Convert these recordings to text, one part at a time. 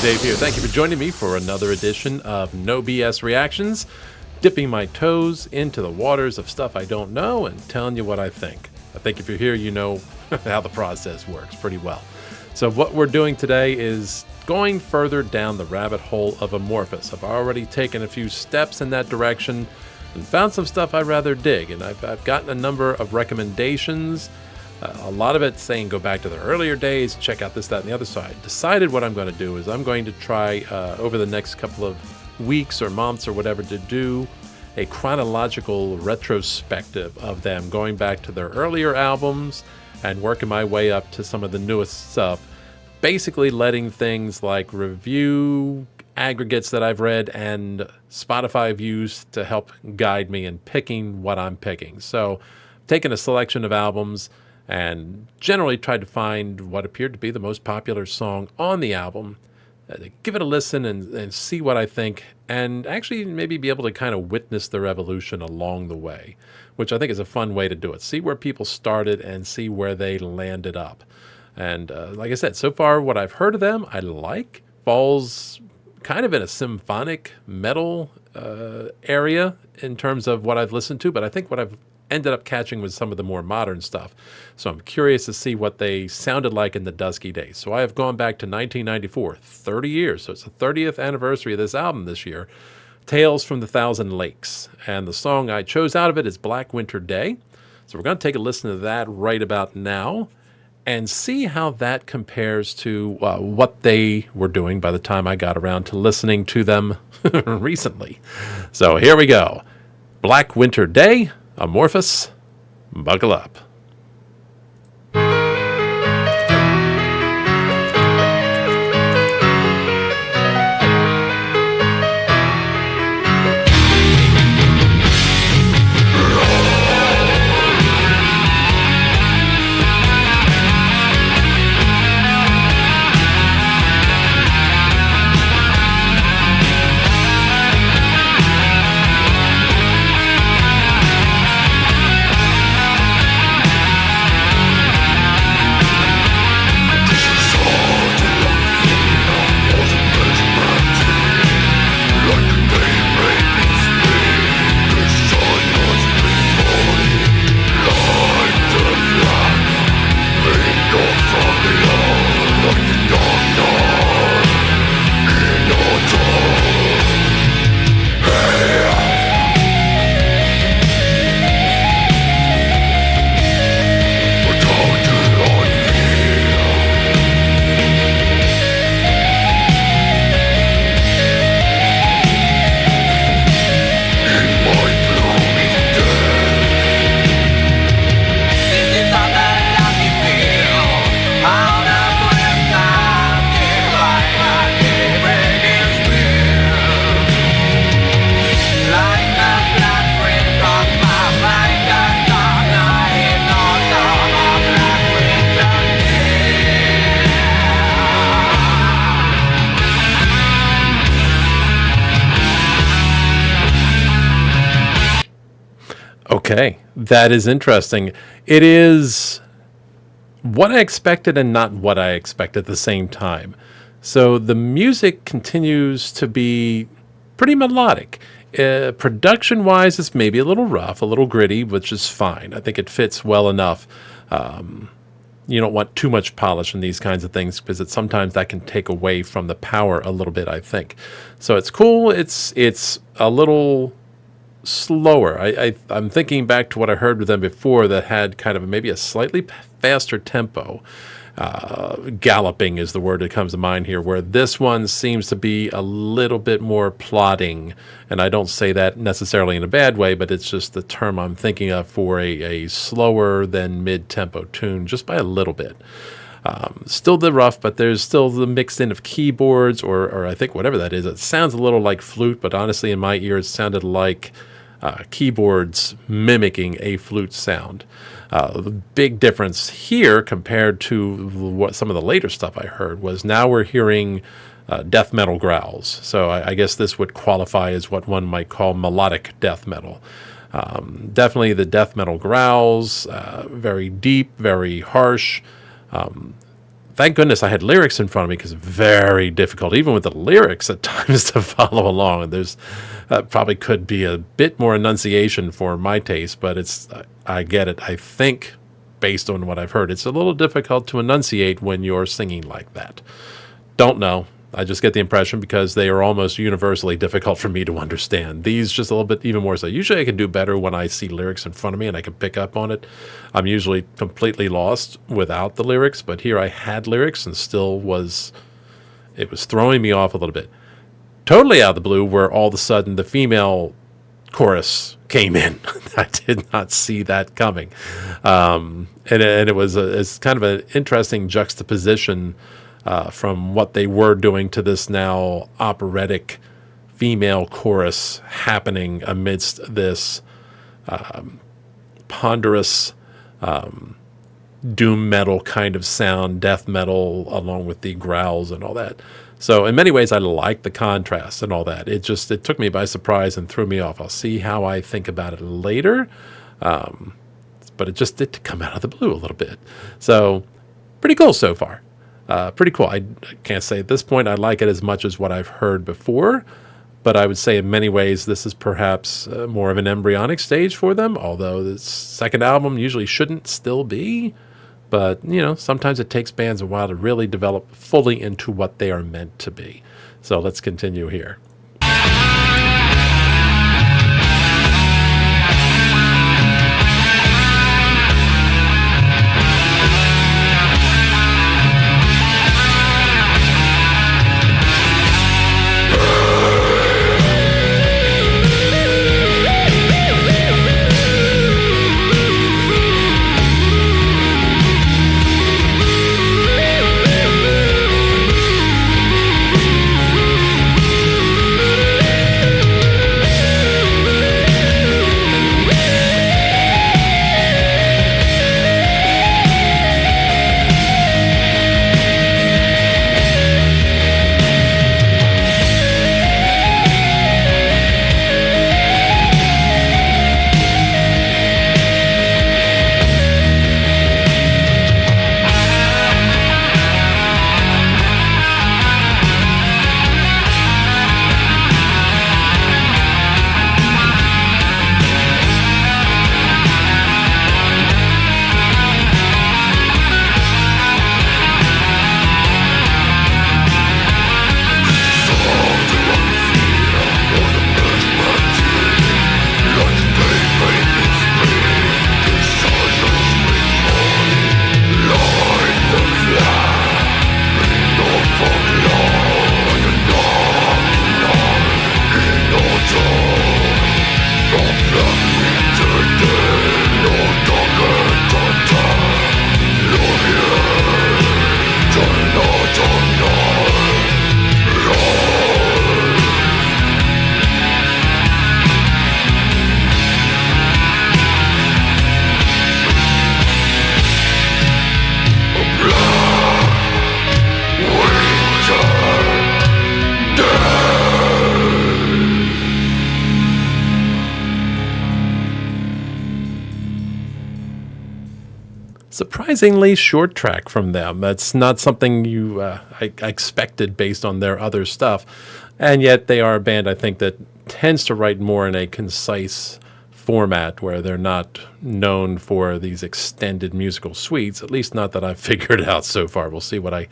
Dave here. Thank you for joining me for another edition of No BS Reactions, dipping my toes into the waters of stuff I don't know and telling you what I think. I think if you're here, you know how the process works pretty well. So what we're doing today is going further down the rabbit hole of Amorphis. I've already taken a few steps in that direction and found some stuff I rather dig, and I've gotten a number of recommendations. A lot of it saying go back to the earlier days, check out this, that, and the other side. Decided what I'm going to do is I'm going to try over the next couple of weeks or months or whatever to do a chronological retrospective of them, going back to their earlier albums and working my way up to some of the newest stuff. Basically letting things like review aggregates that I've read and Spotify views to help guide me in picking what I'm picking. So taking a selection of albums and generally tried to find what appeared to be the most popular song on the album, give it a listen and see what I think, and actually maybe be able to kind of witness their evolution along the way, which I think is a fun way to do it. See where people started and see where they landed up. And like I said, so far what I've heard of them, I like. Falls kind of in a symphonic metal area in terms of what I've listened to, but I think what I've ended up catching was some of the more modern stuff. So I'm curious to see what they sounded like in the dusky days. So I have gone back to 1994, 30 years. So it's the 30th anniversary of this album this year, Tales from the Thousand Lakes. And the song I chose out of it is Black Winter Day. So we're going to take a listen to that right about now and see how that compares to what they were doing by the time I got around to listening to them recently. So here we go. Black Winter Day, Amorphis, buckle up. Okay, that is interesting. It is what I expected and not what I expected at the same time. So the music continues to be pretty melodic. Production-wise, it's maybe a little rough, a little gritty, which is fine. I think it fits well enough. You don't want too much polish in these kinds of things because sometimes that can take away from the power a little bit, I think. So it's cool. It's a little slower. I'm thinking back to what I heard with them before that had kind of maybe a slightly faster tempo. Galloping is the word that comes to mind here, where this one seems to be a little bit more plodding. And I don't say that necessarily in a bad way, but it's just the term I'm thinking of for a slower than mid-tempo tune, just by a little bit. Still the rough, but there's still the mixed in of keyboards, or I think whatever that is. It sounds a little like flute, but honestly in my ear it sounded like keyboards mimicking a flute sound. The big difference here compared to what some of the later stuff I heard was now we're hearing death metal growls. So I guess this would qualify as what one might call melodic death metal. Definitely the death metal growls, very deep, very harsh. thank goodness I had lyrics in front of me, because it's very difficult, even with the lyrics at times, to follow along. And there's probably could be a bit more enunciation for my taste, but I get it. I think, based on what I've heard, it's a little difficult to enunciate when you're singing like that. Don't know. I just get the impression, because they are almost universally difficult for me to understand. These just a little bit even more so. Usually I can do better when I see lyrics in front of me and I can pick up on it. I'm usually completely lost without the lyrics, but here I had lyrics and it was throwing me off a little bit. Totally out of the blue, where all of a sudden the female chorus came in. I did not see that coming. And it was it's kind of an interesting juxtaposition from what they were doing to this now operatic female chorus happening amidst this ponderous doom metal kind of sound, death metal, along with the growls and all that. So in many ways, I like the contrast and all that. It took me by surprise and threw me off. I'll see how I think about it later. But it just did come out of the blue a little bit. So pretty cool so far. Pretty cool. I can't say at this point I like it as much as what I've heard before, but I would say in many ways this is perhaps more of an embryonic stage for them, although the second album usually shouldn't still be. But, sometimes it takes bands a while to really develop fully into what they are meant to be. So let's continue here. Surprisingly short track from them. That's not something I expected based on their other stuff. And yet they are a band, I think, that tends to write more in a concise format, where they're not known for these extended musical suites, at least not that I've figured out so far. We'll see what I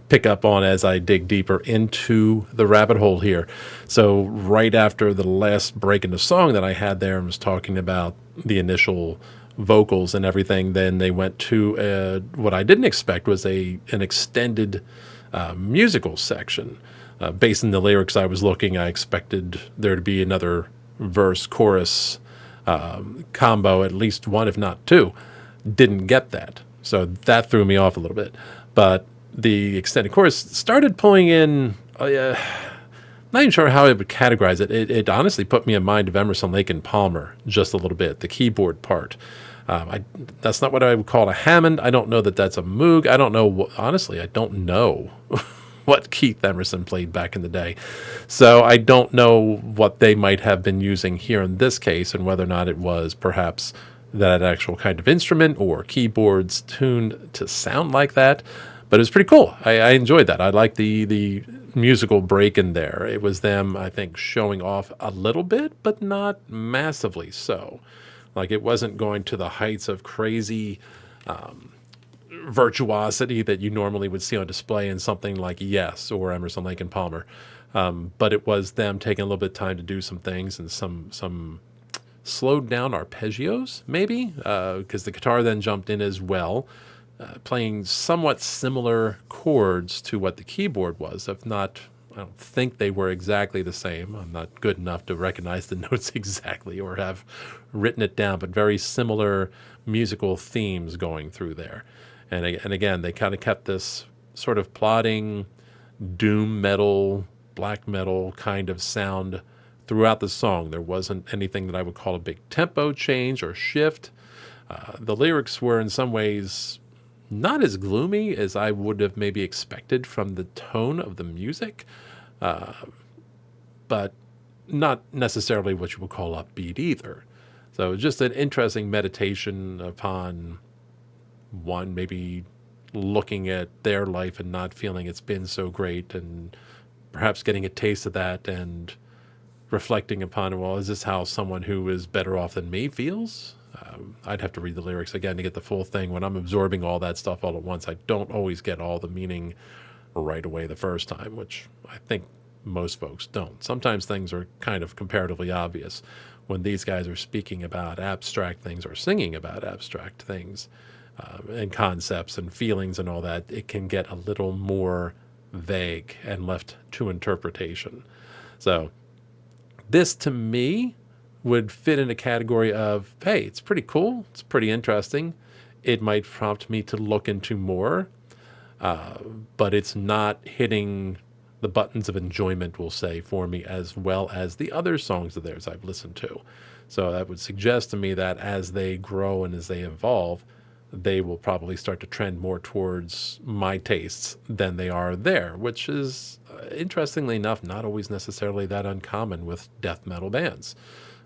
pick up on as I dig deeper into the rabbit hole here. So right after the last break in the song that I had there and was talking about the initial vocals and everything, then they went to what I didn't expect was an extended musical section. Based on the lyrics I was looking, I expected there to be another verse chorus combo, at least one if not two. Didn't get that, so that threw me off a little bit. But the extended chorus started pulling in not even sure how I would categorize it. It honestly put me in mind of Emerson, Lake and Palmer just a little bit, the keyboard part. That's not what I would call a Hammond. I don't know that that's a Moog. I don't know. Honestly, I don't know what Keith Emerson played back in the day. So I don't know what they might have been using here in this case, and whether or not it was perhaps that actual kind of instrument or keyboards tuned to sound like that. But it was pretty cool. I enjoyed that. I liked the musical break in there. It was them, I think, showing off a little bit, but not massively so. Like it wasn't going to the heights of crazy virtuosity that you normally would see on display in something like Yes or Emerson, Lake and Palmer. But it was them taking a little bit of time to do some things and some slowed down arpeggios, maybe, because the guitar then jumped in as well, playing somewhat similar chords to what the keyboard was. If not, I don't think they were exactly the same. I'm not good enough to recognize the notes exactly or have written it down, but very similar musical themes going through there. And again, they kind of kept this sort of plodding doom metal, black metal kind of sound throughout the song. There wasn't anything that I would call a big tempo change or shift. The lyrics were in some ways not as gloomy as I would have maybe expected from the tone of the music, but not necessarily what you would call upbeat either. So just an interesting meditation upon one, maybe looking at their life and not feeling it's been so great, and perhaps getting a taste of that and reflecting upon, well, is this how someone who is better off than me feels? I'd have to read the lyrics again to get the full thing. When I'm absorbing all that stuff all at once, I don't always get all the meaning right away the first time, which I think most folks don't. Sometimes things are kind of comparatively obvious. When these guys are speaking about abstract things or singing about abstract things, and concepts and feelings and all that, it can get a little more vague and left to interpretation. So this, to me, would fit in a category of, hey, it's pretty cool, it's pretty interesting. It might prompt me to look into more, but it's not hitting the buttons of enjoyment, we'll say, for me as well as the other songs of theirs I've listened to. So that would suggest to me that as they grow and as they evolve, they will probably start to trend more towards my tastes than they are there, which is, interestingly enough, not always necessarily that uncommon with death metal bands.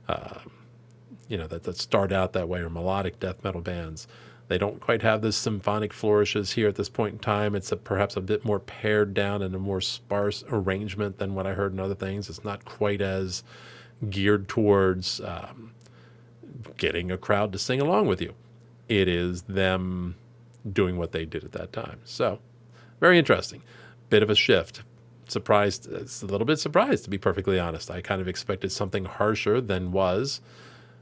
That start out that way, or melodic death metal bands. They don't quite have the symphonic flourishes here at this point in time. It's perhaps a bit more pared down and a more sparse arrangement than what I heard in other things. It's not quite as geared towards getting a crowd to sing along with you. It is them doing what they did at that time. So, very interesting. Bit of a shift. Surprised. It's a little bit surprised, to be perfectly honest. I kind of expected something harsher than was,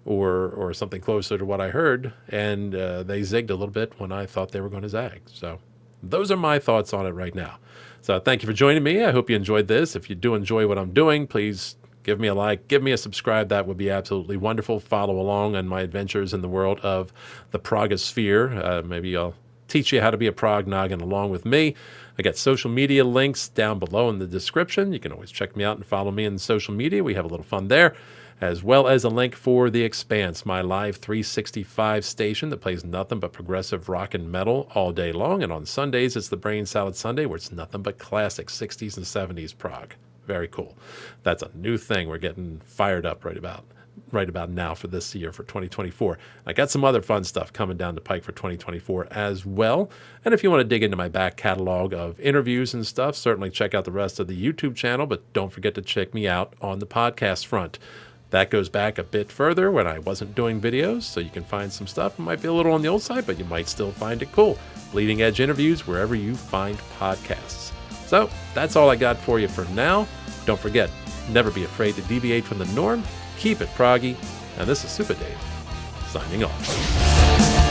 or something closer to what I heard, and they zigged a little bit when I thought they were going to zag. So, those are my thoughts on it right now. So, thank you for joining me. I hope you enjoyed this. If you do enjoy what I'm doing, please give me a like, give me a subscribe. That would be absolutely wonderful. Follow along on my adventures in the world of the progosphere. Maybe I'll teach you how to be a prog noggin along with me. I got social media links down below in the description. You can always check me out and follow me in social media. We have a little fun there, as well as a link for The Expanse, my live 365 station that plays nothing but progressive rock and metal all day long. And on Sundays, it's the Brain Salad Sunday, where it's nothing but classic 60s and 70s prog. Very cool. That's a new thing. We're getting fired up right about now for this year, for 2024. I got some other fun stuff coming down the pike for 2024 as well. And if you want to dig into my back catalog of interviews and stuff, certainly check out the rest of the YouTube channel, but don't forget to check me out on the podcast front. That goes back a bit further when I wasn't doing videos, so you can find some stuff. It might be a little on the old side, but you might still find it cool. Bleeding Edge interviews wherever you find podcasts. So that's all I got for you for now. Don't forget, never be afraid to deviate from the norm. Keep it proggy. And this is Super Dave, signing off.